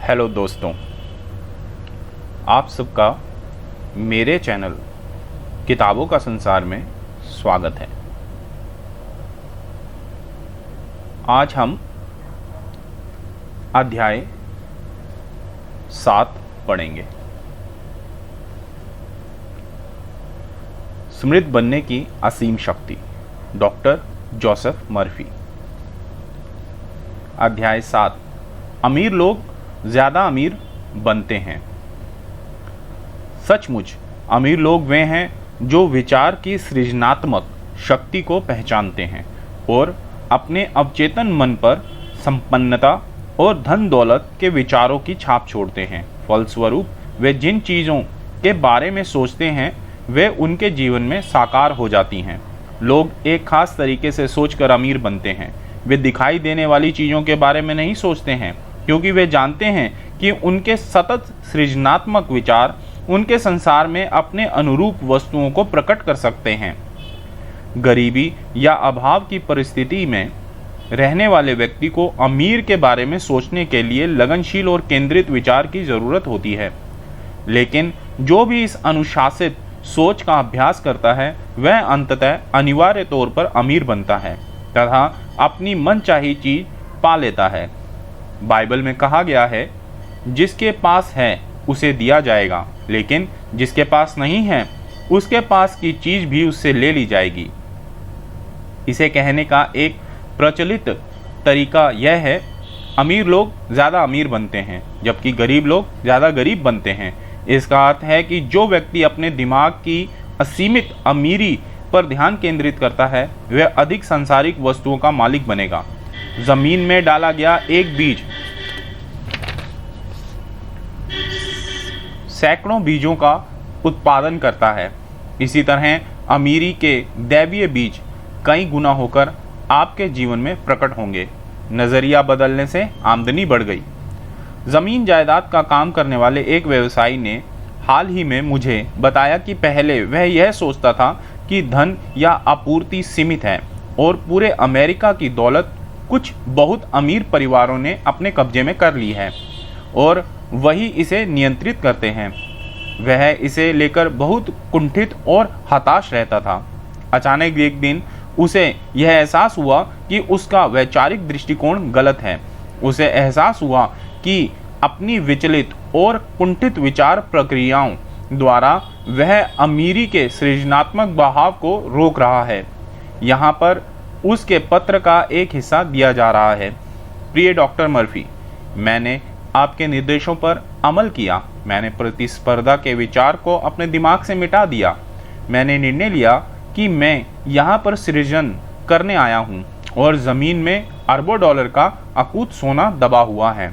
Hello दोस्तों, आप सबका मेरे चैनल किताबों का संसार में स्वागत है। आज हम अध्याय 7 पढ़ेंगे। समृद्ध बनने की असीम शक्ति, डॉक्टर जोसेफ मर्फी। अध्याय 7। अमीर लोग ज़्यादा अमीर बनते हैं। सचमुच अमीर लोग वे हैं जो विचार की सृजनात्मक शक्ति को पहचानते हैं और अपने अवचेतन मन पर संपन्नता और धन दौलत के विचारों की छाप छोड़ते हैं। फलस्वरूप वे जिन चीज़ों के बारे में सोचते हैं वे उनके जीवन में साकार हो जाती हैं। लोग एक खास तरीके से सोचकर अमीर बनते हैं। वे दिखाई देने वाली चीज़ों के बारे में नहीं सोचते हैं, क्योंकि वे जानते हैं कि उनके सतत सृजनात्मक विचार उनके संसार में अपने अनुरूप वस्तुओं को प्रकट कर सकते हैं। गरीबी या अभाव की परिस्थिति में रहने वाले व्यक्ति को अमीर के बारे में सोचने के लिए लगनशील और केंद्रित विचार की ज़रूरत होती है। लेकिन जो भी इस अनुशासित सोच का अभ्यास करता है वह अंततः अनिवार्य तौर पर अमीर बनता है तथा अपनी मनचाही चीज पा लेता है। बाइबल में कहा गया है, जिसके पास है उसे दिया जाएगा, लेकिन जिसके पास नहीं है उसके पास की चीज भी उससे ले ली जाएगी। इसे कहने का एक प्रचलित तरीका यह है, अमीर लोग ज़्यादा अमीर बनते हैं जबकि गरीब लोग ज़्यादा गरीब बनते हैं। इसका अर्थ है कि जो व्यक्ति अपने दिमाग की असीमित अमीरी पर ध्यान केंद्रित करता है वह अधिक सांसारिक वस्तुओं का मालिक बनेगा। जमीन में डाला गया एक बीज सैकड़ों बीजों का उत्पादन करता है। इसी तरह अमीरी के दैवीय बीज कई गुना होकर आपके जीवन में प्रकट होंगे। नज़रिया बदलने से आमदनी बढ़ गई। ज़मीन जायदाद का काम करने वाले एक व्यवसायी ने हाल ही में मुझे बताया कि पहले वह यह सोचता था कि धन या आपूर्ति सीमित है और पूरे अमेरिका की दौलत कुछ बहुत अमीर परिवारों ने अपने कब्जे में कर ली है और वही इसे नियंत्रित करते हैं। वह इसे लेकर बहुत कुंठित और हताश रहता था। अचानक एक दिन उसे यह एहसास हुआ कि उसका वैचारिक दृष्टिकोण गलत है। उसे एहसास हुआ कि अपनी विचलित और कुंठित विचार प्रक्रियाओं द्वारा वह अमीरी के सृजनात्मक बहाव को रोक रहा है। यहाँ पर उसके पत्र का एक हिस्सा दिया जा रहा है। प्रिय डॉक्टर मर्फी, मैंने आपके निर्देशों पर अमल किया। मैंने प्रतिस्पर्धा के विचार को अपने दिमाग से मिटा दिया। मैंने निर्णय लिया कि मैं यहाँ पर सृजन करने आया हूँ और ज़मीन में अरबों डॉलर का अकूत सोना दबा हुआ है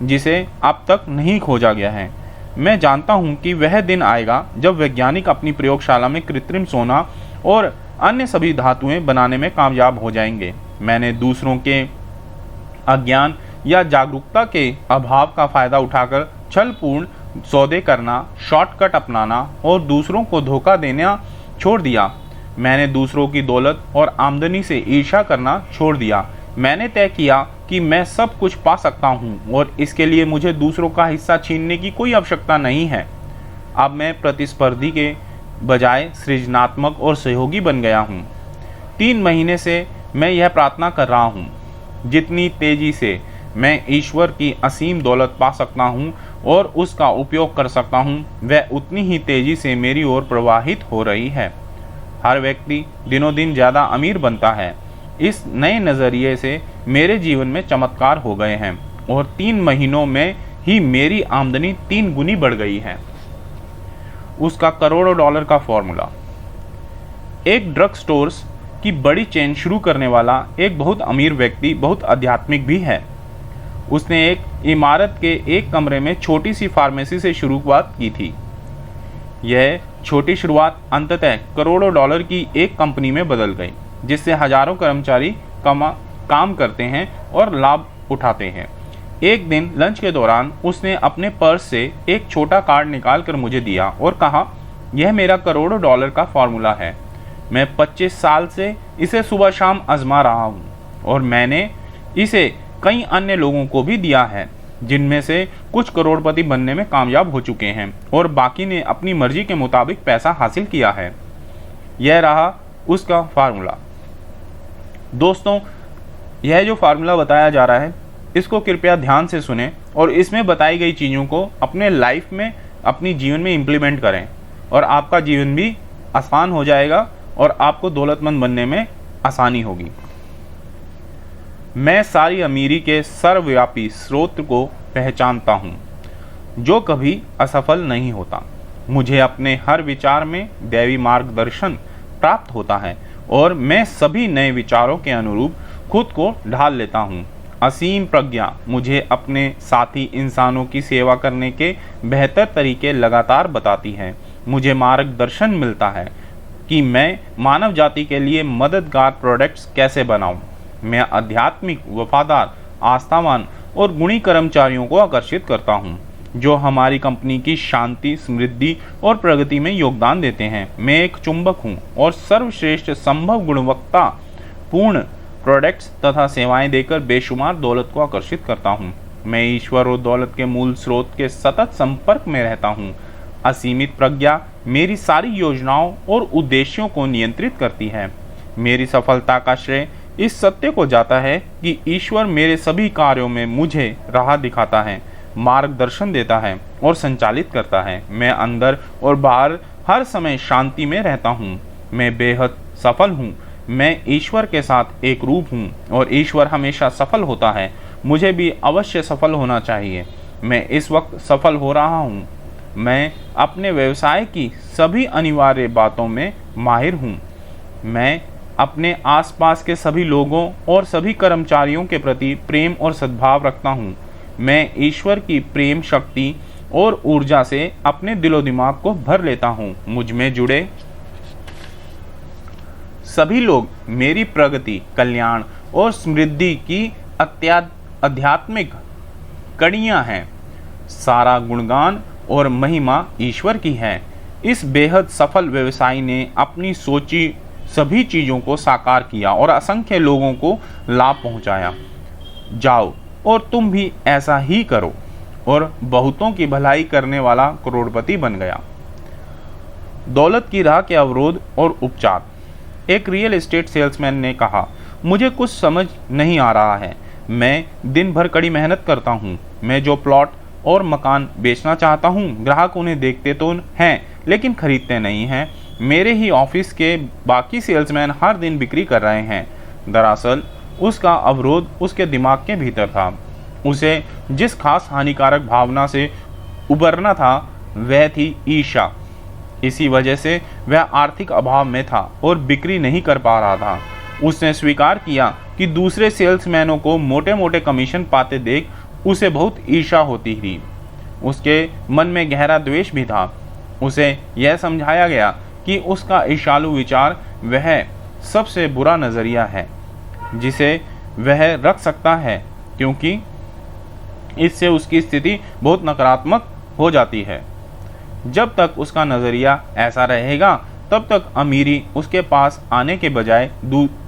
जिसे अब तक नहीं खोजा गया है। मैं जानता हूँ कि वह दिन आएगा जब वैज्ञानिक अपनी प्रयोगशाला में कृत्रिम सोना और अन्य सभी धातुएं बनाने में कामयाब हो जाएंगे। मैंने दूसरों के अज्ञान या जागरूकता के अभाव का फ़ायदा उठाकर छलपूर्ण सौदे करना, शॉर्टकट अपनाना और दूसरों को धोखा देना छोड़ दिया। मैंने दूसरों की दौलत और आमदनी से ईर्ष्या करना छोड़ दिया। मैंने तय किया कि मैं सब कुछ पा सकता हूँ और इसके लिए मुझे दूसरों का हिस्सा छीनने की कोई आवश्यकता नहीं है। अब मैं प्रतिस्पर्धी के बजाय सृजनात्मक और सहयोगी बन गया हूँ। 3 महीने से मैं यह प्रार्थना कर रहा हूँ, जितनी तेजी से मैं ईश्वर की असीम दौलत पा सकता हूँ और उसका उपयोग कर सकता हूँ वह उतनी ही तेजी से मेरी ओर प्रवाहित हो रही है। हर व्यक्ति दिनों दिन ज़्यादा अमीर बनता है। इस नए नज़रिए से मेरे जीवन में चमत्कार हो गए हैं और 3 महीनों में ही मेरी आमदनी 3 गुनी बढ़ गई है। उसका करोड़ों डॉलर का फॉर्मूला। एक ड्रग स्टोर्स की बड़ी चेन शुरू करने वाला एक बहुत अमीर व्यक्ति बहुत आध्यात्मिक भी है। उसने एक इमारत के एक कमरे में छोटी सी फार्मेसी से शुरुआत की थी। यह छोटी शुरुआत अंततः करोड़ों डॉलर की एक कंपनी में बदल गई, जिससे हजारों कर्मचारी काम करते हैं और लाभ उठाते हैं। एक दिन लंच के दौरान उसने अपने पर्स से एक छोटा कार्ड निकाल कर मुझे दिया और कहा, यह मेरा करोड़ों डॉलर का फॉर्मूला है। मैं 25 साल से इसे सुबह शाम आजमा रहा हूँ और मैंने इसे कई अन्य लोगों को भी दिया है। जिनमें से कुछ करोड़पति बनने में कामयाब हो चुके हैं और बाकी ने अपनी मर्जी के मुताबिक पैसा हासिल किया है। यह रहा उसका फार्मूला। दोस्तों, यह जो फार्मूला बताया जा रहा है इसको कृपया ध्यान से सुनें और इसमें बताई गई चीज़ों को अपने लाइफ में, अपनी जीवन में इम्प्लीमेंट करें और आपका जीवन भी आसान हो जाएगा और आपको दौलतमंद बनने में आसानी होगी। मैं सारी अमीरी के सर्वव्यापी स्रोत को पहचानता हूँ जो कभी असफल नहीं होता। मुझे अपने हर विचार में दैवी मार्गदर्शन प्राप्त होता है और मैं सभी नए विचारों के अनुरूप खुद को ढाल लेता हूँ। असीम प्रज्ञा मुझे अपने साथी इंसानों की सेवा करने के बेहतर तरीके लगातार बताती है। मुझे मार्गदर्शन मिलता है कि मैं मानव जाति के लिए मददगार प्रोडक्ट्स कैसे बनाऊं। मैं आध्यात्मिक, वफादार, आस्थावान और गुणी कर्मचारियों को आकर्षित करता हूं जो हमारी कंपनी की शांति, समृद्धि और प्रगति में योगदान देते हैं। मैं एक चुंबक हूं और सर्वश्रेष्ठ संभव गुणवत्ता पूर्ण प्रोडक्ट्स तथा सेवाएं देकर बेशुमार दौलत को आकर्षित करता हूं। मैं ईश्वर और दौलत के मूल स्रोत के सतत संपर्क में रहता हूं। असीमित प्रज्ञा मेरी सारी योजनाओं और उद्देश्यों को नियंत्रित करती है। मेरी सफलता का श्रेय इस सत्य को जाता है कि ईश्वर मेरे सभी कार्यों में मुझे राह दिखाता है, मार्गदर्शन देता है और संचालित करता है। मैं अंदर और बाहर हर समय शांति में रहता हूँ। मैं बेहद सफल हूँ। मैं ईश्वर के साथ एक रूप हूँ और ईश्वर हमेशा सफल होता है। मुझे भी अवश्य सफल होना चाहिए। मैं इस वक्त सफल हो रहा हूँ। मैं अपने व्यवसाय की सभी अनिवार्य बातों में माहिर हूँ। मैं अपने आसपास के सभी लोगों और सभी कर्मचारियों के प्रति प्रेम और सद्भाव रखता हूँ। मैं ईश्वर की प्रेम शक्ति और ऊर्जा से अपने दिलो दिमाग को भर लेता हूँ। मुझ में जुड़े सभी लोग मेरी प्रगति, कल्याण और समृद्धि की आध्यात्मिक कड़ियाँ हैं। सारा गुणगान और महिमा ईश्वर की है। इस बेहद सफल व्यवसायी ने अपनी सोची सभी चीज़ों को साकार किया और असंख्य लोगों को लाभ पहुंचाया। जाओ और तुम भी ऐसा ही करो और बहुतों की भलाई करने वाला करोड़पति बन गया। दौलत की राह के अवरोध और उपचार। एक रियल एस्टेट सेल्समैन ने कहा, मुझे कुछ समझ नहीं आ रहा है। मैं दिन भर कड़ी मेहनत करता हूँ। मैं जो प्लॉट और मकान बेचना चाहता हूँ, ग्राहक उन्हें देखते तो हैं लेकिन खरीदते नहीं हैं। मेरे ही ऑफिस के बाकी सेल्समैन हर दिन बिक्री कर रहे हैं। दरअसल उसका अवरोध उसके दिमाग के भीतर था। उसे जिस खास हानिकारक भावना से उबरना था वह थी ईर्ष्या। इसी वजह से वह आर्थिक अभाव में था और बिक्री नहीं कर पा रहा था। उसने स्वीकार किया कि दूसरे सेल्समैनों को मोटे मोटे कमीशन पाते देख उसे बहुत ईर्ष्या होती थी। उसके मन में गहरा द्वेष भी था। उसे यह समझाया गया कि उसका ईर्ष्यालु विचार वह सबसे बुरा नज़रिया है जिसे वह रख सकता है, क्योंकि इससे उसकी स्थिति बहुत नकारात्मक हो जाती है। जब तक उसका नज़रिया ऐसा रहेगा तब तक अमीरी उसके पास आने के बजाय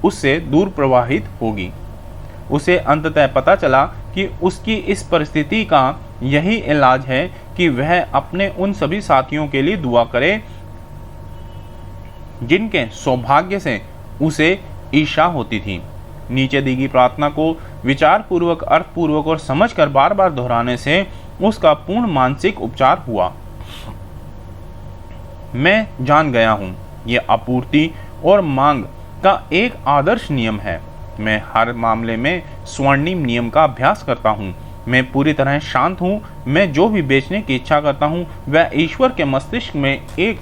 उससे दूर प्रवाहित होगी। उसे अंततः पता चला कि उसकी इस परिस्थिति का यही इलाज है कि वह अपने उन सभी साथियों के लिए दुआ करे जिनके सौभाग्य से उसे ईर्ष्या होती थी। नीचे दी गई प्रार्थना को विचार पूर्वक, अर्थपूर्वक और समझकर बार बार दोहराने से उसका पूर्ण मानसिक उपचार हुआ। मैं जान गया हूँ, ये आपूर्ति और मांग का एक आदर्श नियम है। मैं हर मामले में स्वर्णिम नियम का अभ्यास करता हूँ। मैं पूरी तरह शांत हूँ। मैं जो भी बेचने की इच्छा करता हूँ वह ईश्वर के मस्तिष्क में एक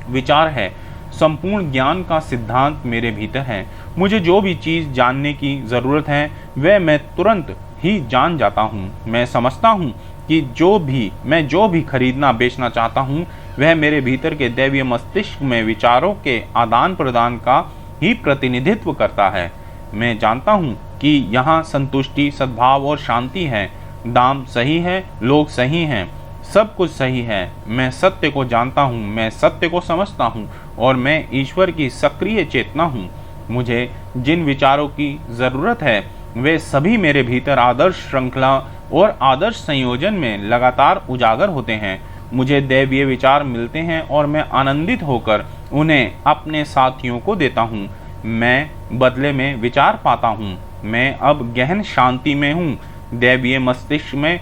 विचार है। संपूर्ण ज्ञान का सिद्धांत मेरे भीतर है। मुझे जो भी चीज़ जानने की ज़रूरत है वह मैं तुरंत ही जान जाता हूँ। मैं समझता हूँ कि मैं जो भी खरीदना बेचना चाहता हूँ वह मेरे भीतर के दैवीय मस्तिष्क में विचारों के आदान प्रदान का ही प्रतिनिधित्व करता है। मैं जानता हूँ कि यहाँ संतुष्टि, सद्भाव और शांति है। दाम सही है, लोग सही हैं, सब कुछ सही है। मैं सत्य को जानता हूँ, मैं सत्य को समझता हूँ और मैं ईश्वर की सक्रिय चेतना हूँ। मुझे जिन विचारों की ज़रूरत है वे सभी मेरे भीतर आदर्श श्रृंखला और आदर्श संयोजन में लगातार उजागर होते हैं। मुझे दैवीय विचार मिलते हैं और मैं आनंदित होकर उन्हें अपने साथियों को देता हूँ। मैं बदले में विचार पाता हूँ। मैं अब गहन शांति में हूँ। दैवीय मस्तिष्क में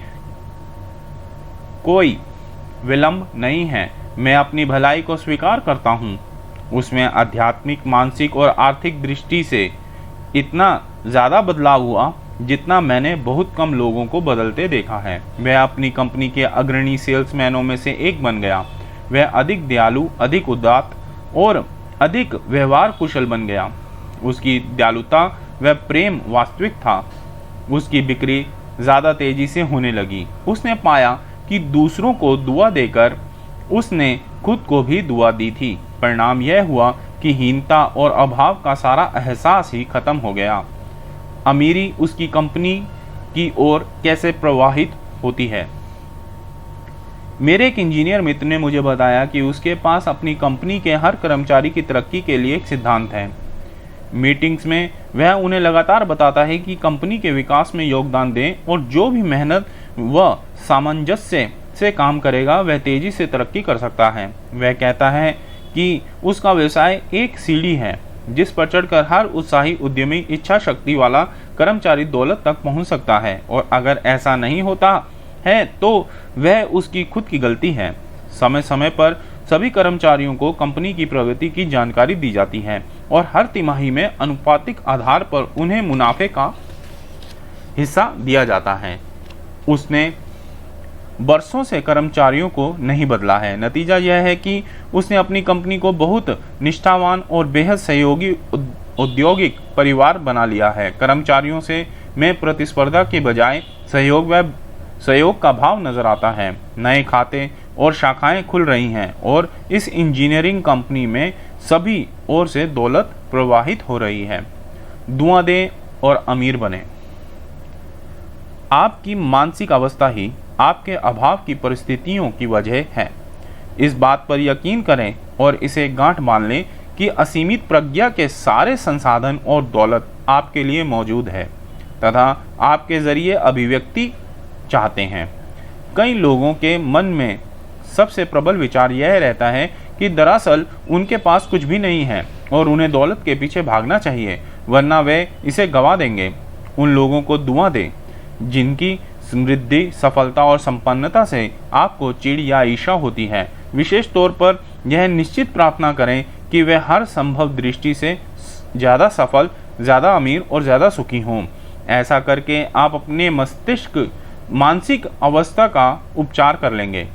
कोई विलंब नहीं है। मैं अपनी भलाई को स्वीकार करता हूँ। उसमें आध्यात्मिक, मानसिक और आर्थिक दृष्टि से इतना ज़्यादा बदलाव हुआ जितना मैंने बहुत कम लोगों को बदलते देखा है। वह अपनी कंपनी के अग्रणी सेल्समैनों में से एक बन गया। वह अधिक दयालु, अधिक उदात्त और अधिक व्यवहार कुशल बन गया। उसकी दयालुता व प्रेम वास्तविक था। उसकी बिक्री ज़्यादा तेजी से होने लगी। उसने पाया कि दूसरों को दुआ देकर उसने खुद को भी दुआ दी थी। परिणाम यह हुआ कि हीनता और अभाव का सारा एहसास ही खत्म हो गया। अमीरी उसकी कंपनी की ओर कैसे प्रवाहित होती है। मेरे एक इंजीनियर मित्र ने मुझे बताया कि उसके पास अपनी कंपनी के हर कर्मचारी की तरक्की के लिए एक सिद्धांत है। मीटिंग्स में वह उन्हें लगातार बताता है कि कंपनी के विकास में योगदान दें और जो भी मेहनत व सामंजस्य से काम करेगा वह तेजी से तरक्की कर सकता है। वह कहता है कि उसका व्यवसाय एक सीढ़ी है जिस पर चढ़कर हर उत्साही उद्यमी, इच्छा शक्ति वाला कर्मचारी दौलत तक पहुंच सकता है, और अगर ऐसा नहीं होता है तो वह उसकी खुद की गलती है। समय समय पर सभी कर्मचारियों को कंपनी की प्रगति की जानकारी दी जाती है और हर तिमाही में अनुपातिक आधार पर उन्हें मुनाफे का हिस्सा दिया जाता है। उसने वर्षों से कर्मचारियों को नहीं बदला है। नतीजा यह है कि उसने अपनी कंपनी को बहुत निष्ठावान और बेहद सहयोगी औद्योगिक परिवार बना लिया है। कर्मचारियों से में प्रतिस्पर्धा के बजाय सहयोग का भाव नजर आता है। नए खाते और शाखाएं खुल रही हैं और इस इंजीनियरिंग कंपनी में सभी ओर से दौलत प्रवाहित हो रही है। दुआ दें और अमीर बने। आपकी मानसिक अवस्था ही आपके अभाव की परिस्थितियों की वजह है। इस बात पर यकीन करें और इसे गांठ बांध लें कि असीमित प्रज्ञा के सारे संसाधन और दौलत आपके लिए मौजूद है तथा आपके जरिए अभिव्यक्ति चाहते हैं। कई लोगों के मन में सबसे प्रबल विचार यह रहता है कि दरअसल उनके पास कुछ भी नहीं है और उन्हें दौलत के पीछे भागना चाहिए, वरना वे इसे गंवा देंगे। उन लोगों को दुआ दें जिनकी समृद्धि, सफलता और संपन्नता से आपको चिढ़ या ईर्ष्या होती है। विशेष तौर पर यह निश्चित प्रार्थना करें कि वे हर संभव दृष्टि से ज़्यादा सफल, ज़्यादा अमीर और ज़्यादा सुखी हों। ऐसा करके आप अपने मस्तिष्क मानसिक अवस्था का उपचार कर लेंगे।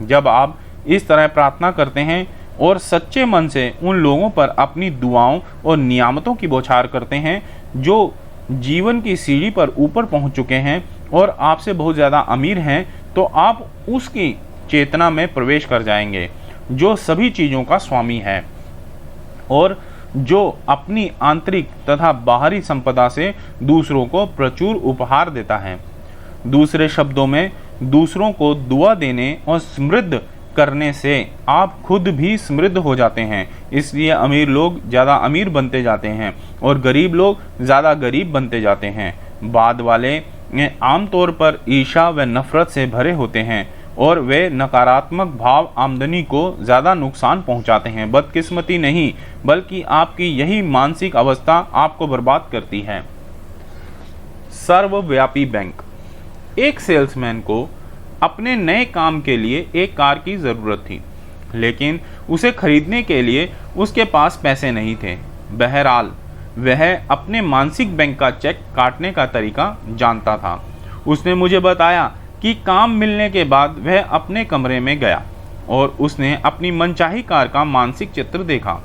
जब आप इस तरह प्रार्थना करते हैं और सच्चे मन से उन लोगों पर अपनी दुआओं और नियामतों की बौछार करते हैं जो जीवन की सीढ़ी पर ऊपर पहुंच चुके हैं और आपसे बहुत ज़्यादा अमीर हैं, तो आप उसकी चेतना में प्रवेश कर जाएंगे जो सभी चीज़ों का स्वामी है और जो अपनी आंतरिक तथा बाहरी संपदा से दूसरों को प्रचुर उपहार देता है। दूसरे शब्दों में, दूसरों को दुआ देने और समृद्ध करने से आप खुद भी समृद्ध हो जाते हैं। इसलिए अमीर लोग ज़्यादा अमीर बनते जाते हैं और गरीब लोग ज़्यादा गरीब बनते जाते हैं। बाद वाले आमतौर पर ईर्ष्या व नफरत से भरे होते हैं और वे नकारात्मक भाव आमदनी को ज़्यादा नुकसान पहुंचाते हैं। बदकिस्मती नहीं, बल्कि आपकी यही मानसिक अवस्था आपको बर्बाद करती है। सर्वव्यापी बैंक। एक सेल्समैन को अपने नए काम के लिए एक कार की ज़रूरत थी, लेकिन उसे खरीदने के लिए उसके पास पैसे नहीं थे। बहरहाल वह अपने मानसिक बैंक का चेक काटने का तरीका जानता था। उसने मुझे बताया कि काम मिलने के बाद वह अपने कमरे में गया और उसने अपनी मनचाही कार का मानसिक चित्र देखा।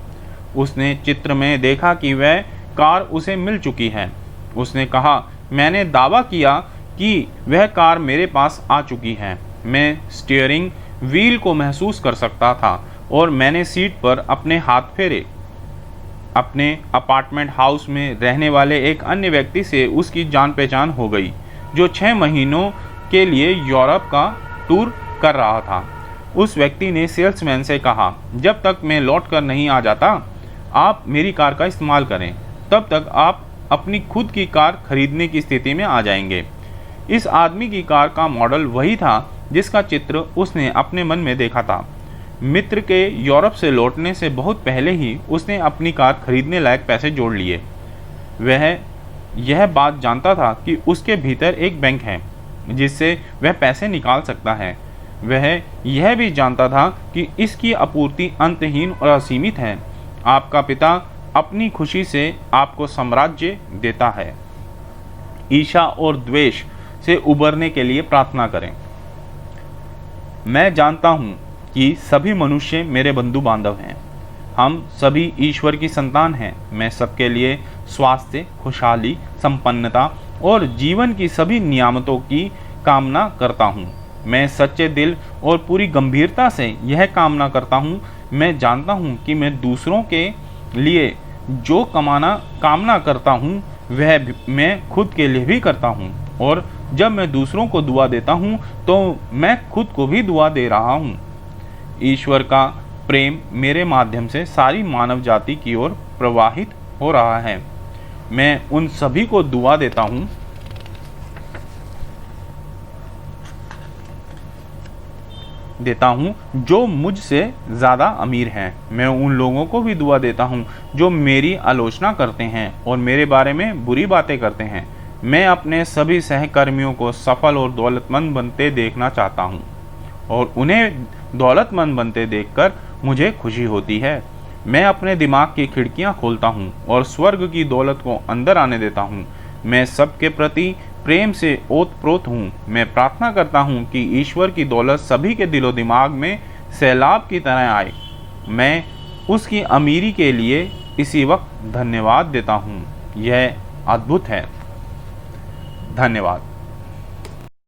उसने चित्र में देखा कि वह कार उसे मिल चुकी है। उसने कहा, मैंने दावा किया कि वह कार मेरे पास आ चुकी है। मैं स्टीयरिंग व्हील को महसूस कर सकता था और मैंने सीट पर अपने हाथ फेरे। अपने अपार्टमेंट हाउस में रहने वाले एक अन्य व्यक्ति से उसकी जान पहचान हो गई जो 6 महीनों के लिए यूरोप का टूर कर रहा था। उस व्यक्ति ने सेल्समैन से कहा, जब तक मैं लौट कर नहीं आ जाता आप मेरी कार का इस्तेमाल करें, तब तक आप अपनी खुद की कार खरीदने की स्थिति में आ जाएंगे। इस आदमी की कार का मॉडल वही था जिसका चित्र उसने अपने मन में देखा था। मित्र के यूरोप से लौटने से बहुत पहले ही उसने अपनी कार खरीदने लायक पैसे जोड़ लिए। वह यह बात जानता था कि उसके भीतर एक बैंक है जिससे वह पैसे निकाल सकता है। वह यह भी जानता था कि इसकी आपूर्ति अंतहीन और असीमित है। आपका पिता अपनी खुशी से आपको साम्राज्य देता है। ईर्ष्या और द्वेष से उबरने के लिए प्रार्थना करें। मैं जानता हूँ कि सभी मनुष्य मेरे बंधु बांधव हैं। हम सभी ईश्वर की संतान हैं। मैं सबके लिए स्वास्थ्य, खुशहाली, संपन्नता और जीवन की सभी नियामतों की कामना करता हूँ। मैं सच्चे दिल और पूरी गंभीरता से यह कामना करता हूँ। मैं जानता हूँ कि मैं दूसरों के लिए जो कामना करता हूँ वह मैं खुद के लिए भी करता हूँ, और जब मैं दूसरों को दुआ देता हूँ तो मैं खुद को भी दुआ दे रहा हूँ। ईश्वर का प्रेम मेरे माध्यम से सारी मानव जाति की ओर प्रवाहित हो रहा है। मैं उन सभी को दुआ देता हूँ जो मुझसे ज़्यादा अमीर हैं। मैं उन लोगों को भी दुआ देता हूँ जो मेरी आलोचना करते हैं और मेरे बारे में बुरी बातें करते हैं। मैं अपने सभी सहकर्मियों को सफल और दौलतमंद बनते देखना चाहता हूँ, और उन्हें दौलतमंद बनते देखकर मुझे खुशी होती है। मैं अपने दिमाग की खिड़कियाँ खोलता हूँ और स्वर्ग की दौलत को अंदर आने देता हूँ। मैं सबके प्रति प्रेम से ओतप्रोत हूँ। मैं प्रार्थना करता हूँ कि ईश्वर की दौलत सभी के दिलो दिमाग में सैलाब की तरह आए। मैं उसकी अमीरी के लिए इसी वक्त धन्यवाद देता हूँ। यह अद्भुत है। धन्यवाद।